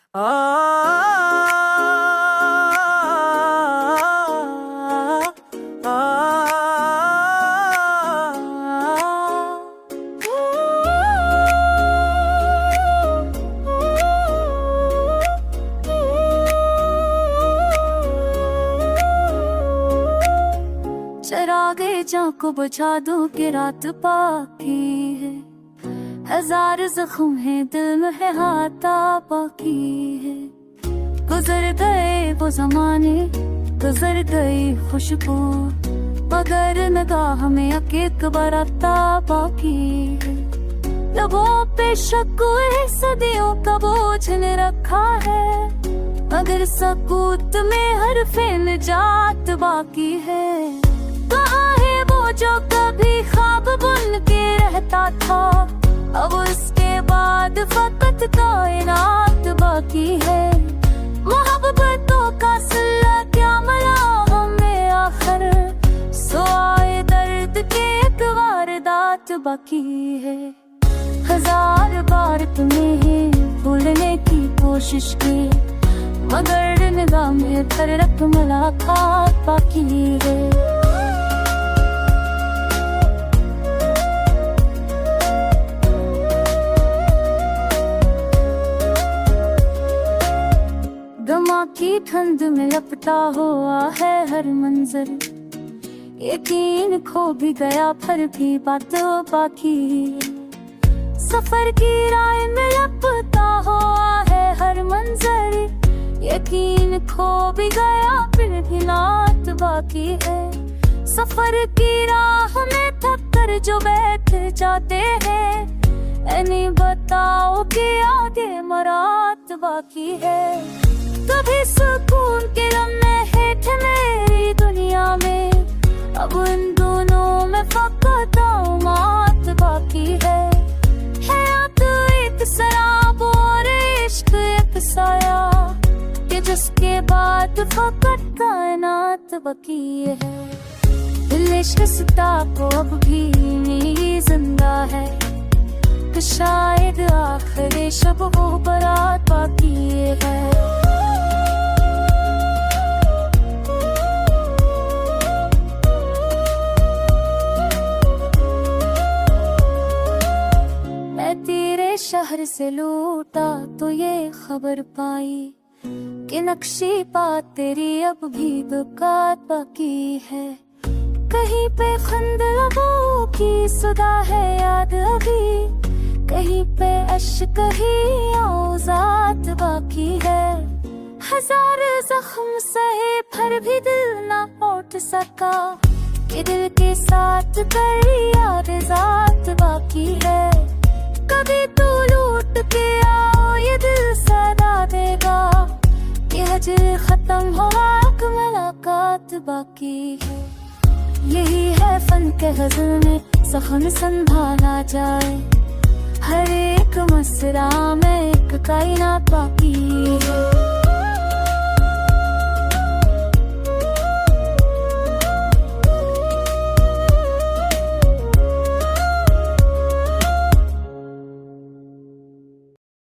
चरागे जां को बुझा दूं कि रात बाकी है, हजार जख्म है दिल में है हाथा बाकी है। गुजर गए वो जमाने, गुजर गई खुशबू, मगर निगाह में अकीक बराता बाकी है। लबों पे शक हुए सदियों का बोझ ने रखा है, मगर सकूत में हर फेल जात बाकी है। कहाँ है वो जो कभी ख्वाब बुन के रहता था, अब उसके बाद फकत कायनात बाकी है। मोहब्बतों का सिलसिला क्या मिला हमें आखिर, सोए दर्द के एक वारदात बाकी है। हजार बार तुम्हें भूलने की कोशिश की, मगर निगाह में फर्क मुलाकात बाकी है। गमा की ठंड में लपटा हुआ है हर मंजर, यकीन खो भी गया फिर भी बातों बाकी है। सफर की राह में लपटा हुआ है हर मंजर, यकीन खो भी गया फिर भी नात बाकी है। सफर की राह में थक कर जो बैठ जाते हैं, नहीं बताओ कि आगे मरात बाकी है। कभी सुकून के लम्हे हेठ मेरी दुनिया में, अब इन दोनों में फकत मात बाकी है। हयात एक शराब और इश्क एक साया, कि जिसके बाद फकत कायनात बाकी है। दिल इश्क सिता को अब भी नहीं जिंदा है, कि शायद आखिरी शब वो बरात बाकी है। शहर से लूटा तो ये खबर पाई, कि नक्शी बात तेरी अब भी दुकात बाकी है। कहीं पे खंद लबों की सुधा है याद अभी, कहीं पे अश्क ही औजात बाकी है। हजार जख्म सहे फिर भी दिल ना उठ सका, कि दिल के साथ कर याद जात बाकी है। कभी तू लूट के आओ ये दिल सदा देगा, कि हजर खत्म हो मुलाकात बाकी है। यही है फन के गज़ल में सखन संभाला जाए, हर एक मसरा में एक कायनात बाकी है।